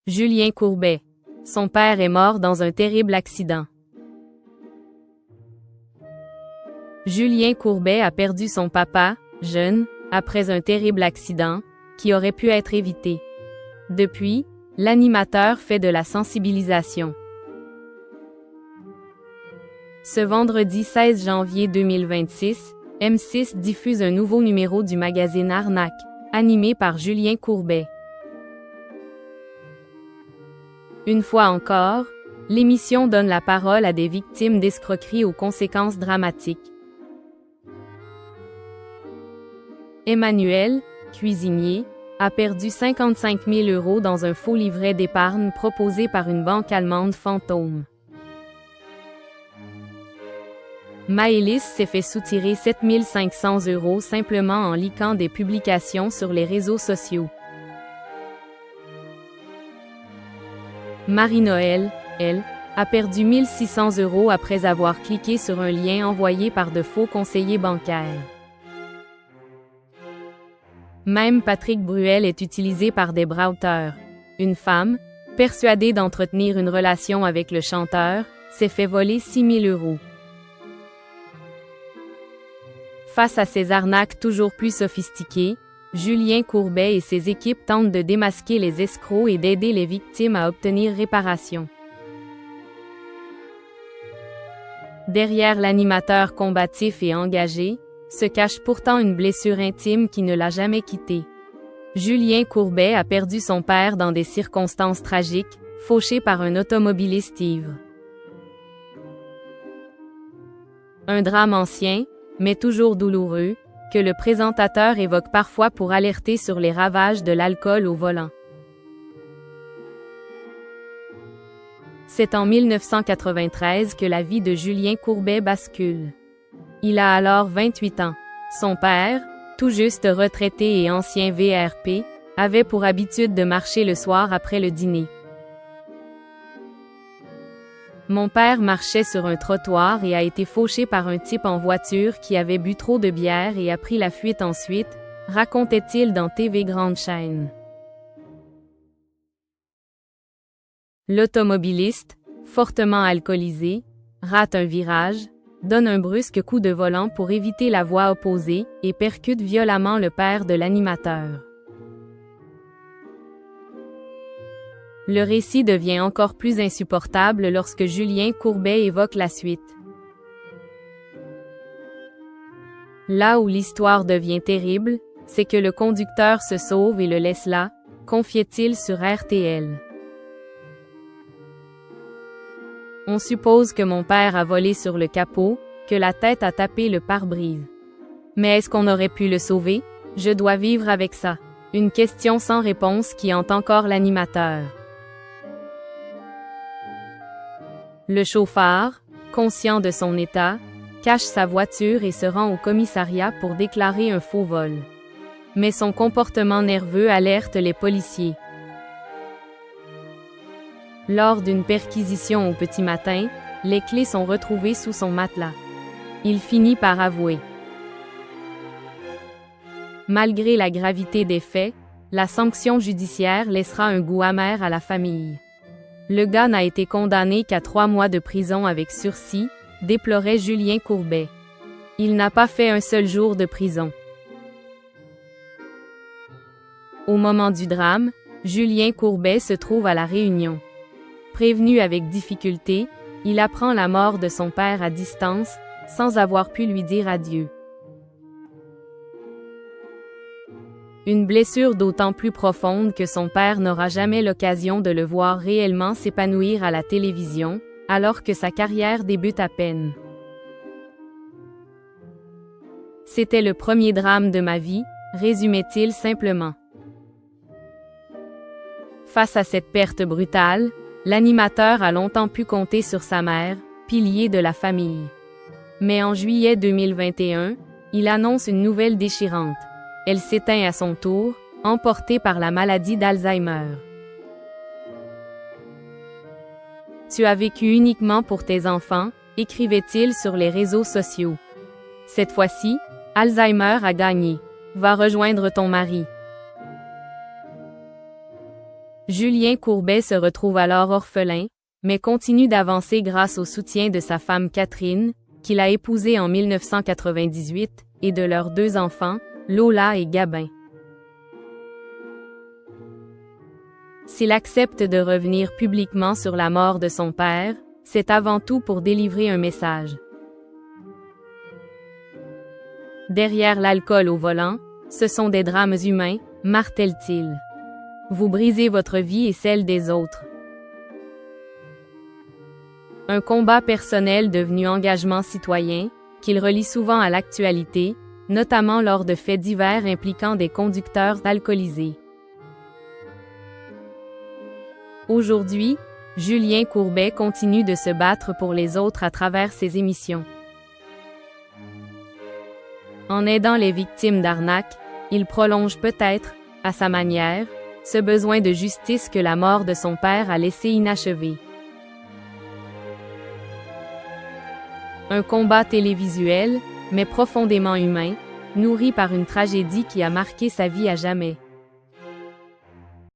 Julien Courbet. Son père est mort dans un terrible accident. Julien Courbet a perdu son papa, jeune, après un terrible accident, qui aurait pu être évité. Depuis, l'animateur fait de la sensibilisation. Ce vendredi 16 janvier 2026, M6 diffuse un nouveau numéro du magazine Arnaque, animé par Julien Courbet. Une fois encore, l'émission donne la parole à des victimes d'escroqueries aux conséquences dramatiques. Emmanuel, cuisinier, a perdu 55 000 € dans un faux livret d'épargne proposé par une banque allemande fantôme. Maëlys s'est fait soutirer 7 500 € simplement en liquant des publications sur les réseaux sociaux. Marie-Noël, elle, a perdu 1 600 € après avoir cliqué sur un lien envoyé par de faux conseillers bancaires. Même Patrick Bruel est utilisé par des brouteurs. Une femme, persuadée d'entretenir une relation avec le chanteur, s'est fait voler 6 000 €. Face à ces arnaques toujours plus sophistiquées, Julien Courbet et ses équipes tentent de démasquer les escrocs et d'aider les victimes à obtenir réparation. Derrière l'animateur combatif et engagé, se cache pourtant une blessure intime qui ne l'a jamais quitté. Julien Courbet a perdu son père dans des circonstances tragiques, fauché par un automobiliste ivre. Un drame ancien, mais toujours douloureux, que le présentateur évoque parfois pour alerter sur les ravages de l'alcool au volant. C'est en 1993 que la vie de Julien Courbet bascule. Il a alors 28 ans. Son père, tout juste retraité et ancien VRP, avait pour habitude de marcher le soir après le dîner. Mon père marchait sur un trottoir et a été fauché par un type en voiture qui avait bu trop de bière et a pris la fuite ensuite, racontait-il dans TV Grande Chaîne. L'automobiliste, fortement alcoolisé, rate un virage, donne un brusque coup de volant pour éviter la voie opposée et percute violemment le père de l'animateur. Le récit devient encore plus insupportable lorsque Julien Courbet évoque la suite. Là où l'histoire devient terrible, c'est que le conducteur se sauve et le laisse là, confiait-il sur RTL. On suppose que mon père a volé sur le capot, que la tête a tapé le pare-brise. Mais est-ce qu'on aurait pu le sauver? Je dois vivre avec ça. Une question sans réponse qui hante encore l'animateur. Le chauffeur, conscient de son état, cache sa voiture et se rend au commissariat pour déclarer un faux vol. Mais son comportement nerveux alerte les policiers. Lors d'une perquisition au petit matin, les clés sont retrouvées sous son matelas. Il finit par avouer. Malgré la gravité des faits, la sanction judiciaire laissera un goût amer à la famille. Le gars n'a été condamné qu'à 3 mois de prison avec sursis, déplorait Julien Courbet. Il n'a pas fait un seul jour de prison. Au moment du drame, Julien Courbet se trouve à La Réunion. Prévenu avec difficulté, il apprend la mort de son père à distance, sans avoir pu lui dire adieu. Une blessure d'autant plus profonde que son père n'aura jamais l'occasion de le voir réellement s'épanouir à la télévision, alors que sa carrière débute à peine. C'était le premier drame de ma vie, résumait-il simplement. Face à cette perte brutale, l'animateur a longtemps pu compter sur sa mère, pilier de la famille. Mais en juillet 2021, il annonce une nouvelle déchirante. Elle s'éteint à son tour, emportée par la maladie d'Alzheimer. Tu as vécu uniquement pour tes enfants, écrivait-il sur les réseaux sociaux. Cette fois-ci, Alzheimer a gagné. Va rejoindre ton mari. Julien Courbet se retrouve alors orphelin, mais continue d'avancer grâce au soutien de sa femme Catherine, qu'il a épousée en 1998, et de leurs 2 enfants, Lola et Gabin. S'il accepte de revenir publiquement sur la mort de son père, c'est avant tout pour délivrer un message. Derrière l'alcool au volant, ce sont des drames humains, martèle-t-il. Vous brisez votre vie et celle des autres. Un combat personnel devenu engagement citoyen, qu'il relie souvent à l'actualité, notamment lors de faits divers impliquant des conducteurs alcoolisés. Aujourd'hui, Julien Courbet continue de se battre pour les autres à travers ses émissions. En aidant les victimes d'arnaques, il prolonge peut-être, à sa manière, ce besoin de justice que la mort de son père a laissé inachevé. Un combat télévisuel, mais profondément humain, nourri par une tragédie qui a marqué sa vie à jamais.